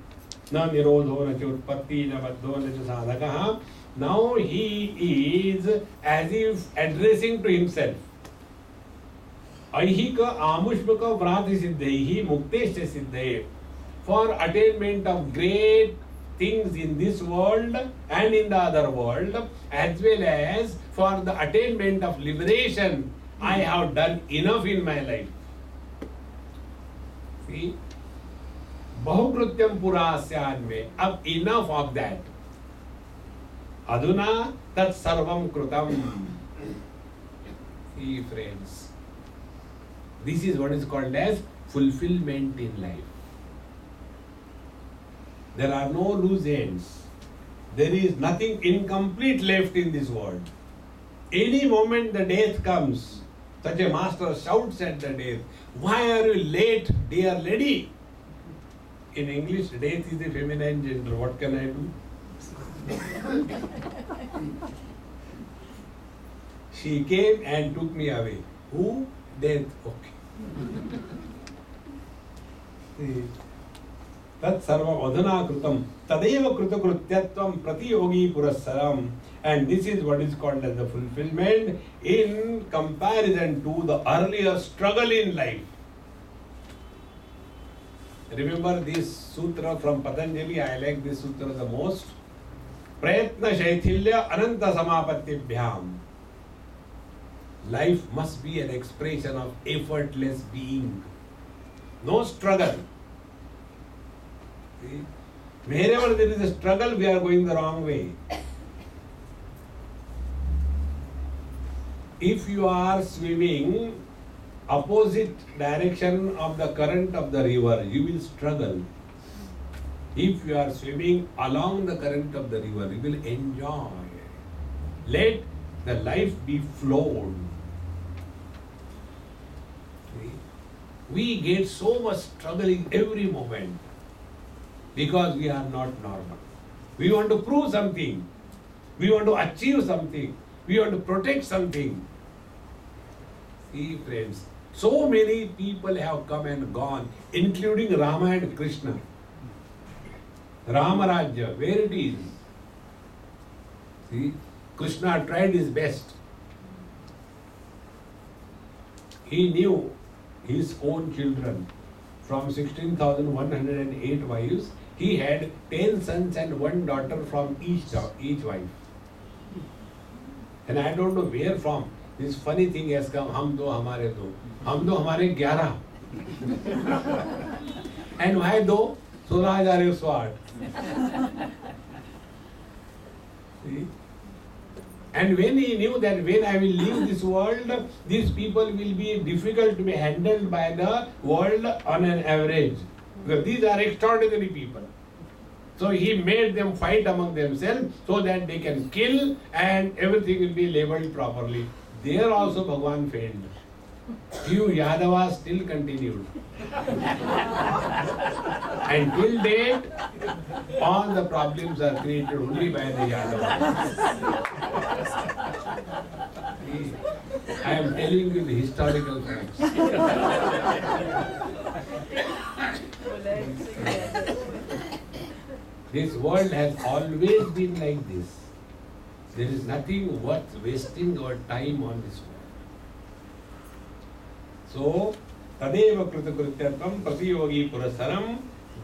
na nirodho na cha utpatti na baddho na cha sadhakaha, Now he is as if addressing to himself. Aihika amushmaka vrati siddhaihi muktesha siddhaye. For attainment of great things in this world and in the other world, as well as for the attainment of liberation, I have done enough in my life. See? Bahukrutyam purasyan me. अब enough of that. Aduna tat sarvam krutam. See, friends, this is what is called as fulfillment in life. There are no loose ends. There is nothing incomplete left in this world. Any moment the death comes, such a master shouts at the death, "Why are you late, dear lady?" In English, death is a feminine gender. What can I do? She came and took me away. Who? Death. Okay. Tat sarva adhana krutam tadeva krutakrutyatvam pratiyogi purassaram. And this is what is called as the fulfillment in comparison to the earlier struggle in life. Remember this sutra from Patanjali, I like this sutra the most. Prayatna shaithilya ananta samapatibhyam. Life must be an expression of effortless being. No struggle. See? Wherever there is a struggle, we are going the wrong way. If you are swimming opposite direction of the current of the river, you will struggle. If you are swimming along the current of the river, you will enjoy. Let the life be flowed. See? We get so much struggling every moment because we are not normal. We want to prove something. We want to achieve something. We want to protect something. See, friends, so many people have come and gone, including Rama and Krishna. Rama Rajya, where it is? See, Krishna tried his best. He knew his own children. From 16,108 wives, he had 10 sons and 1 daughter from each wife. And I don't know where from. This funny thing has come, हम दो हमारे 11. And why दो? 16,108. See? And when he knew that when I will leave this world, these people will be difficult to be handled by the world on an average. Because these are extraordinary people. So he made them fight among themselves so that they can kill and everything will be labeled properly. There also Bhagavan failed. Few Yadavas still continued. And till date, all the problems are created only by the Yadavas. I am telling you the historical facts. This world has always been like this. There is nothing worth wasting our time on this world. So, tadeva kritakrutyatvam pratiyogi purasaram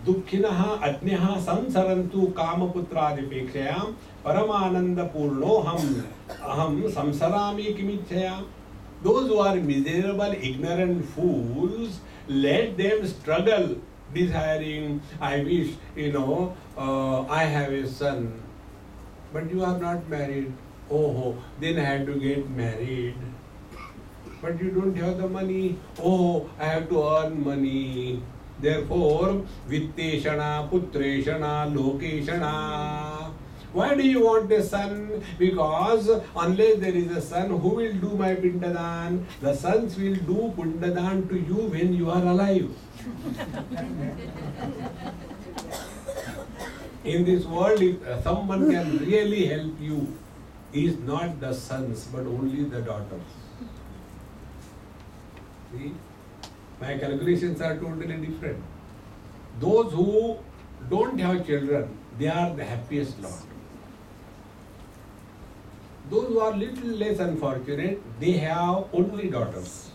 dukkhinah ajnah samsarantu kamaputradipekshyam paramananda purnoham aham samsarami kimichhaya. Those who are miserable, ignorant fools, let them struggle, desiring, I wish, I have a son, but you are not married. Oh, then I have to get married. But you don't have the money. Oh, I have to earn money. Therefore, vitteshana, putreshana, lokeshana. Why do you want a son? Because unless there is a son, who will do my pindadan? The sons will do pindadan to you when you are alive. In this world, if someone can really help you, is not the sons, but only the daughters. See? My calculations are totally different. Those who don't have children, they are the happiest lot. Those who are little less unfortunate, they have only daughters.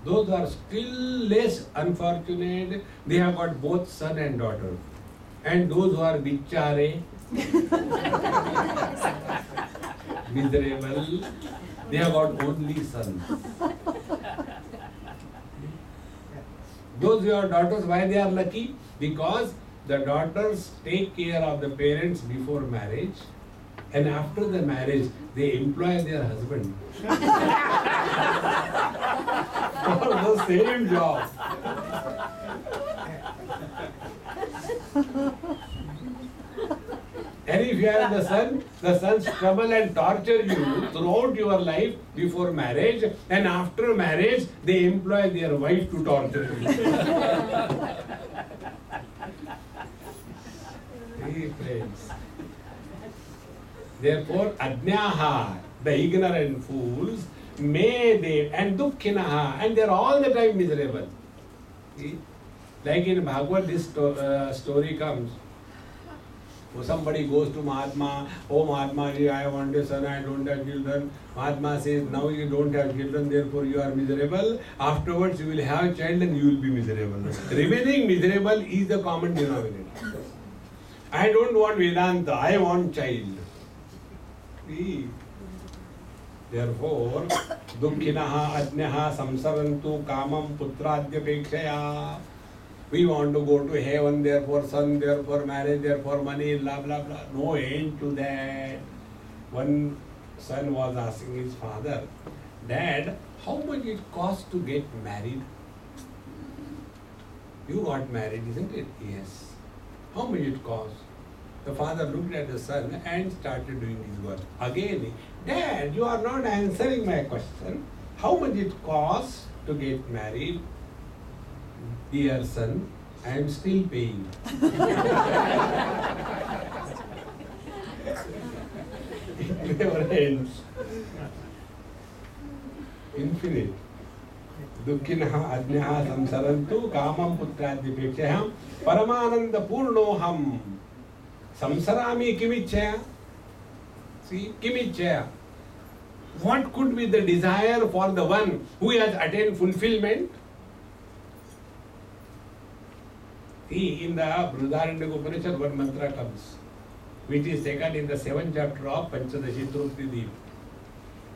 Those who are still less unfortunate, they have got both son and daughter. And those who are bichare, miserable, they have got only son. Those who have daughters, why they are lucky? Because the daughters take care of the parents before marriage, and after the marriage, they employ their husband for the same job. And if you have the sons trouble and torture you throughout your life before marriage, and after marriage, they employ their wife to torture you. Hey, friends. Therefore, Ajnaha, the ignorant fools, may they, and Dukkhinaha, and they are all the time miserable. See? Like in Bhagavad, this story comes. Somebody goes to Mahatma, oh Mahatma, I want a son, I don't have children. Mahatma says, now you don't have children, therefore you are miserable. Afterwards you will have a child and you will be miserable. Remaining miserable is the common denominator. I don't want Vedanta, I want child. See? Therefore, Dukkhinaha Ajnaha Samsarantu Kamam Putradhyapekshaya. We want to go to heaven, therefore son, therefore marriage, therefore money, blah blah blah. No end to that. One son was asking his father, Dad, how much it costs to get married? You got married, isn't it? Yes. How much it costs? The father looked at the son and started doing his work. Again, Dad, you are not answering my question. How much it costs to get married? Dear son, I am still paying. It never ends. Infinite. Dukkhinaha Ajnaha Samsarantu Kamam Putradhyapekshayam Paramananda Purnoham Samsarami Kimichaya. See, Kimichaya. What could be the desire for the one who has attained fulfillment? See, in the Avadhootopanishad one mantra comes, which is taken in the 7th chapter of Panchadashi Trupti.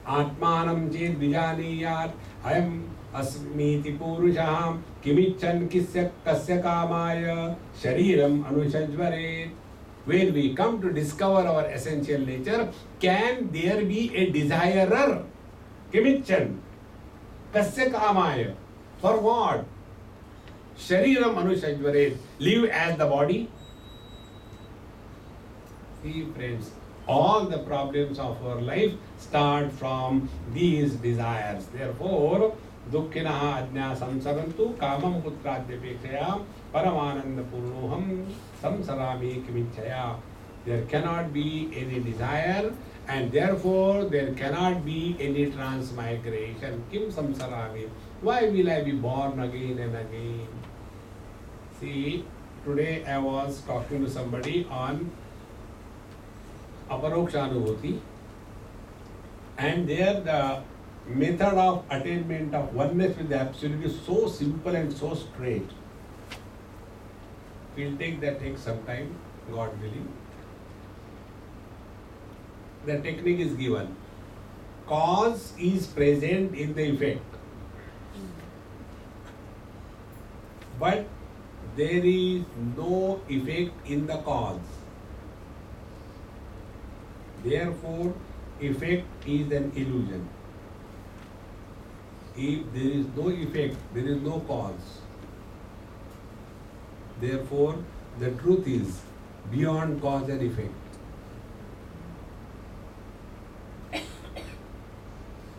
Atmanam ched vijaniyat ayam asmiti purushaham kimichan kisya kasya kamaya shariram anushajvaret. When we come to discover our essential nature, can there be a desirer? Kimichan kasya kamaya. For what? Shariram anushajvaret. Live as the body. See, friends, all the problems of our life start from these desires. Therefore, Dukkhinaha Ajna Samsarantu Kamam Putradhyapekshaya Paramananda Purnoham Samsarami Kimichaya. There cannot be any desire, and therefore there cannot be any transmigration. Kim Samsarami. Why will I be born again and again? See, today I was talking to somebody on Aparokshanubhuti, and there the method of attainment of oneness with the Absolute is so simple and so straight. We'll take that take some time, God willing. The technique is given. Cause is present in the effect, but there is no effect in the cause. Therefore, effect is an illusion. If there is no effect, there is no cause. Therefore, the truth is beyond cause and effect.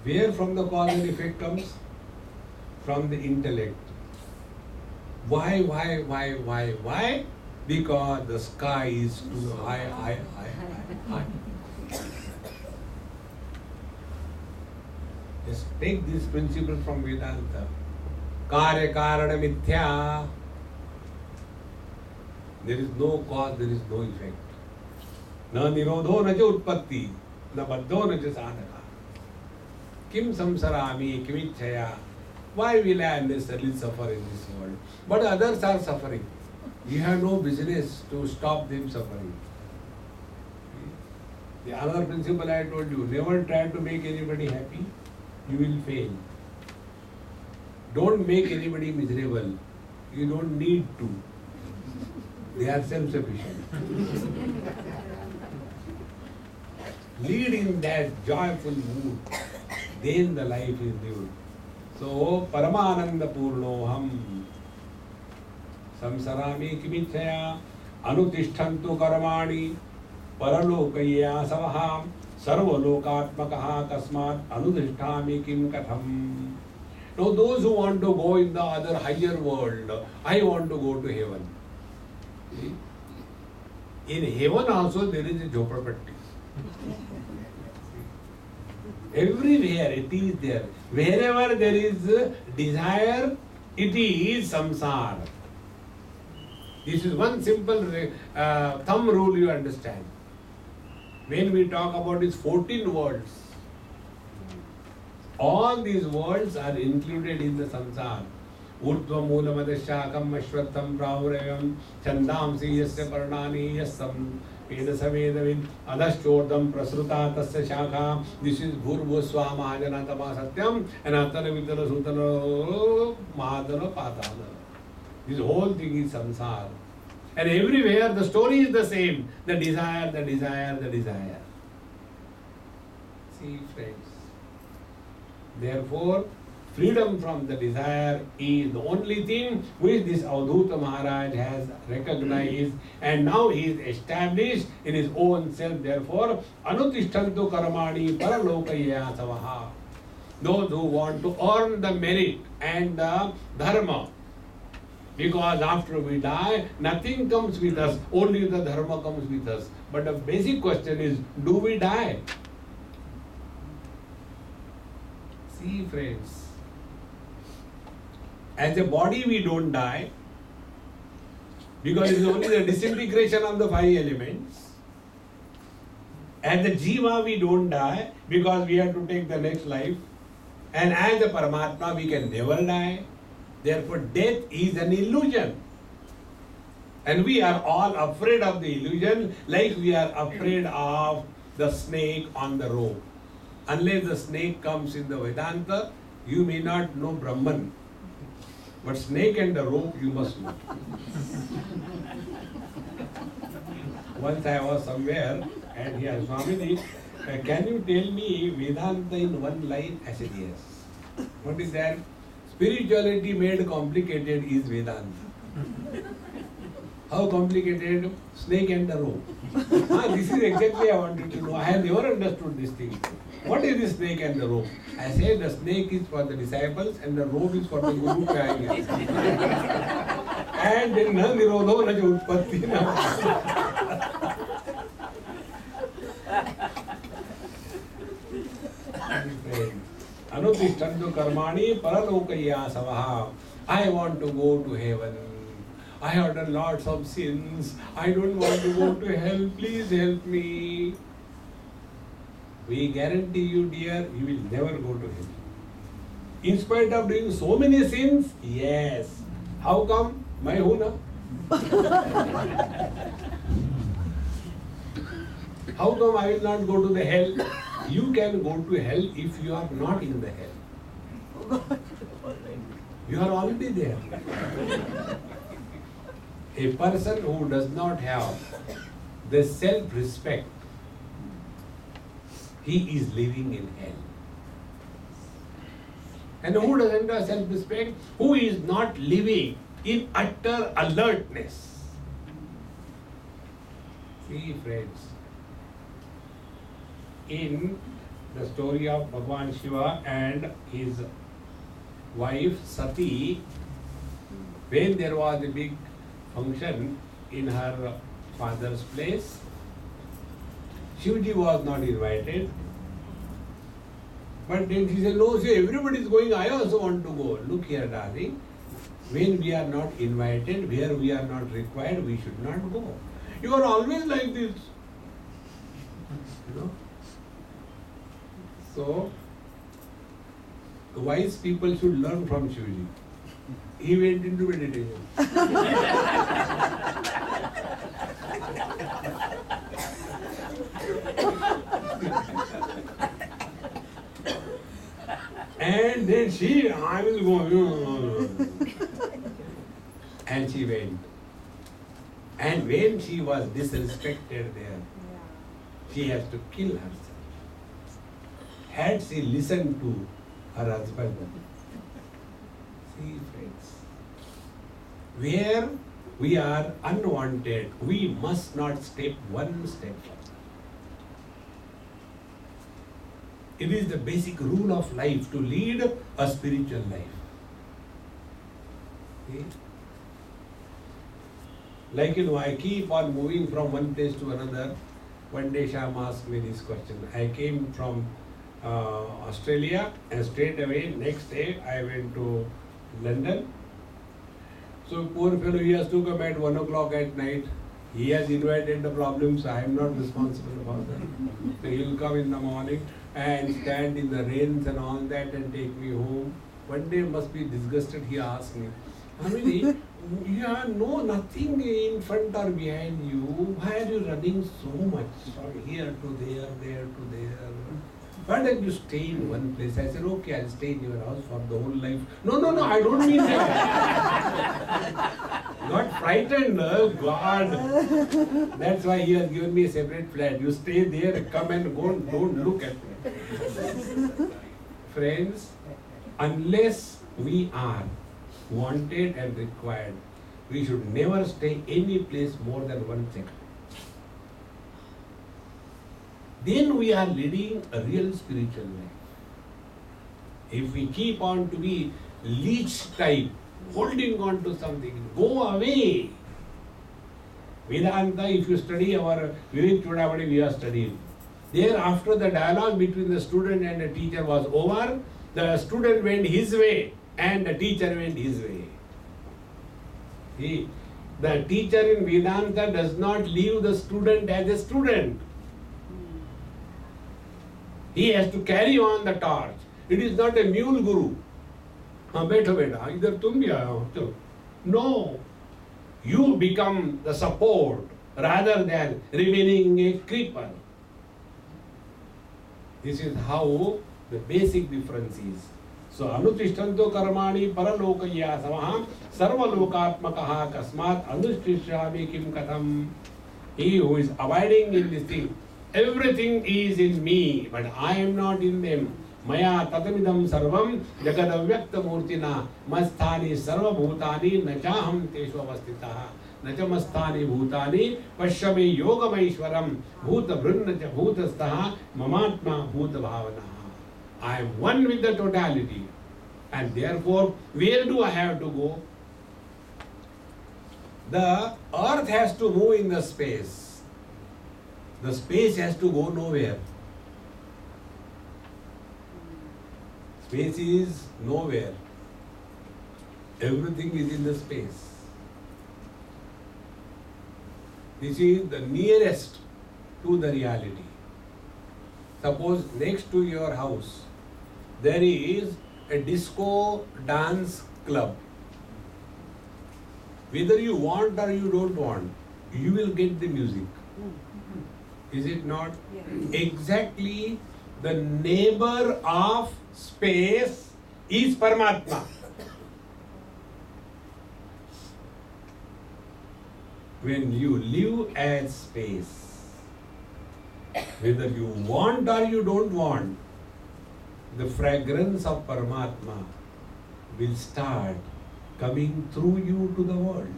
Where from the cause and effect comes? From the intellect. Why? Because the sky is too high. Just take this principle from Vedanta. Karya Karana Mithya. There is no cause, there is no effect. Na nirodho na cha utpatti. न बद्धो न च sadhaka. Kim samsarami, kimichaya. Why will I unnecessarily suffer in this world? But others are suffering. You have no business to stop them suffering. The other principle I told you, never try to make anybody happy. You will fail. Don't make anybody miserable. You don't need to. They are self-sufficient. Lead in that joyful mood. Then the life is lived. So, Paramananda Purnoham Samsarami Kimichaya Anutishtantu Karamani Paralokaya Savaham Sarvalokatmakaha Kasmat Anudhishtami Kim Katham. Now, those who want to go in the other higher world, I want to go to heaven. See? In heaven also there is a Jhopapatti. Everywhere it is there. Wherever there is desire, it is samsara. This is one simple thumb rule you understand. When we talk about these 14 worlds, all these worlds are included in the samsara. Urdhva moola madashakam ashwatam pravurayam chandamsi yasya parnani yasam Vedasavedavin adashchodam prasruta tasya shakha. This is Bhurvusva Mahajanatama Satyam and Atana Vidana Sutana Mahadana Patana. This whole thing is samsara. And everywhere the story is the same. The desire, the desire, the desire. See, friends. Therefore, freedom from the desire is the only thing which this Avadhoota Maharaj has recognized, and now he is established in his own self. Therefore, Anutishtantu Karamani Paralokaya Savaha. Those who want to earn the merit and the dharma, because after we die, nothing comes with us, only the dharma comes with us. But the basic question is, do we die? See, friends. As a body we don't die, because it is only the disintegration of the 5 elements. As a jiva we don't die, because we have to take the next life. And as a Paramatma we can never die. Therefore death is an illusion. And we are all afraid of the illusion, like we are afraid of the snake on the rope. Unless the snake comes in the Vedanta, you may not know Brahman. But snake and the rope you must know. Once I was somewhere and he asked, Swamiji, can you tell me Vedanta in one line? I said, yes. What is that? Spirituality made complicated is Vedanta. How complicated? Snake and the rope. This is exactly I wanted to know. I have never understood this thing. What is the snake and the rope? I said the snake is for the disciples and the rope is for the Guru. And then na nirodho na utpatti na. Anutishtantu karmani paralokaya savaha. I want to go to heaven. I have done lots of sins. I don't want to go to hell. Please help me. We guarantee you, dear, you will never go to hell. In spite of doing so many sins, yes. How come? Mai hu na. How come I will not go to the hell? You can go to hell if you are not in the hell. You are already there. A person who does not have the self-respect, he is living in hell. And who doesn't have self-respect? Who is not living in utter alertness. See, friends, in the story of Bhagwan Shiva and his wife Sati, when there was a big function in her father's place, Shivji was not invited. But then she said, no, see, everybody is going, I also want to go. Look here, darling, when we are not invited, where we are not required, we should not go. You are always like this. You know? So, wise people should learn from Shivji. He went into meditation. And then I will go. And she went. And when she was disrespected there, she has to kill herself. Had she listened to her husband, see friends, where we are unwanted, we must not step one step further. It is the basic rule of life to lead a spiritual life. See? Like I keep on moving from one place to another. One day Sham asked me this question. I came from Australia and straight away next day I went to London. So poor fellow, he has to come at 1 o'clock at night. He has invited the problems. I am not responsible for that. So he will come in the morning and stand in the rains and all that and take me home. One day must be disgusted. He asked me, Amini, you have nothing in front or behind you. Why are you running so much from here to there, there to there? Why don't you stay in one place? I said, okay, I'll stay in your house for the whole life. No, I don't mean that. Got frightened, God. That's why he has given me a separate flat. You stay there, come and go, don't look at me. Friends, unless we are wanted and required, we should never stay any place more than 1 second. Then we are leading a real spiritual life. If we keep on to be leech type, holding on to something, go away. Vedanta, if you study our Vivek Chodavadi, we are studying. There, after the dialogue between the student and the teacher was over, the student went his way and the teacher went his way. See, the teacher in Vedanta does not leave the student as a student. He has to carry on the torch. It is not a mule guru. Baitho beta, idhar tum bhi aaye ho, chalo. No, you become the support rather than remaining a creeper. This is how the basic difference is. So, anutishtanto karmani paralokaya samaha sarvalokatmakaha kasmat anushtishami kim katham. He who is abiding in this thing, everything is in me, but I am not in them. Maya tatamidam sarvam jagadavyakta murtina masthani sarva bhutani nachaham teshu avastitaha nachamastani bhutani pashyame yogamaishwaram bhuta brunnacha bhutastaha mamatma bhuta bhavana. I am one with the totality, and therefore where do I have to go? The earth has to move in the space. The space has to go nowhere. Space is nowhere. Everything is in the space. This is the nearest to the reality. Suppose next to your house there is a disco dance club. Whether you want or you don't want, you will get the music. Is it not? Yes. Exactly the neighbor of space is Paramatma. When you live as space, whether you want or you don't want, the fragrance of Paramatma will start coming through you to the world.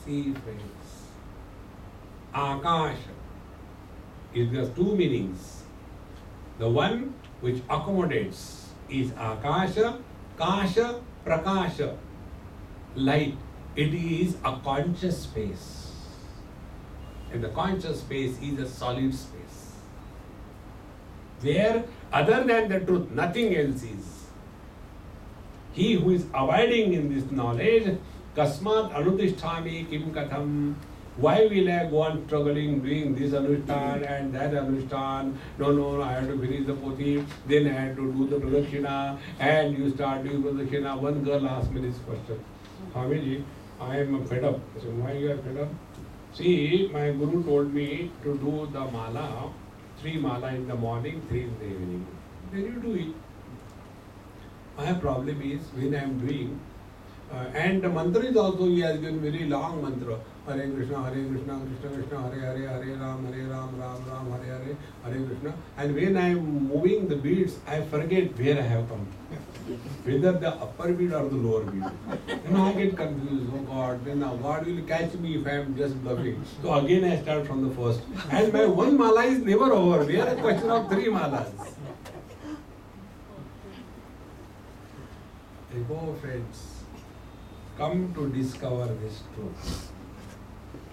See, friends, Akash is just two meanings. The one which accommodates is Akasha, Kasha, Prakasha, light. It is a conscious space. And the conscious space is a solid space, where other than the truth, nothing else is. He who is abiding in this knowledge, Kasmat Anutishthami Kim Katham, Why will I go on struggling doing this anushthan and that anushthan? No, I have to finish the poti, then I have to do the pradakshina, and you start doing pradakshina. One girl asked me this question. Swamiji, I am fed up. I said, why you are fed up? See, my guru told me to do the mala, 3 mala in the morning, 3 in the evening. Then you do it. My problem is when I am doing, and the mantra is also, he has given very long mantra. Hare Krishna, Krishna Krishna, Hare Ram, Ram Ram, Hare Krishna. And when I am moving the beats, I forget where I have come. Whether the upper beat or the lower beat. I get confused. Oh God, then now God will catch me if I am just bluffing. So again I start from the first. And my 1 mala is never over. We are a question of 3 malas. Oh friends, come to discover this truth.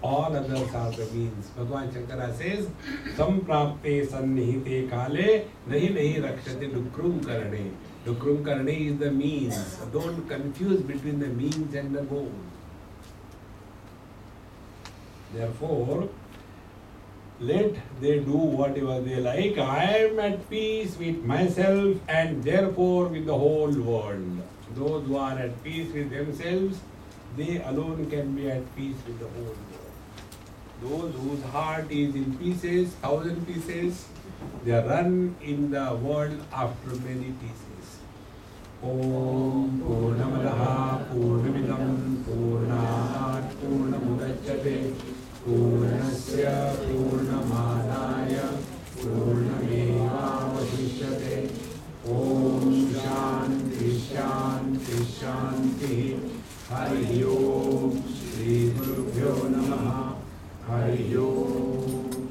All others are the means. Bhagavan Shankara says, Samprapte sannihite kale nahi rakshate dukrum karane. Dukrum karane is the means. Don't confuse between the means and the goal. Therefore, let they do whatever they like. I am at peace with myself and therefore with the whole world. Those who are at peace with themselves, they alone can be at peace with the whole world. Those whose heart is in pieces, 1,000 pieces, they run in the world after many pieces. Om Purnamadaha Purnamidam Purnat Purnamudachyate Purnasya Purnamadaya Purnamevavashishyate. Om Shanti Shanti Shanti. Hari Om Shri Gurubhyo Namaha. Hari Om.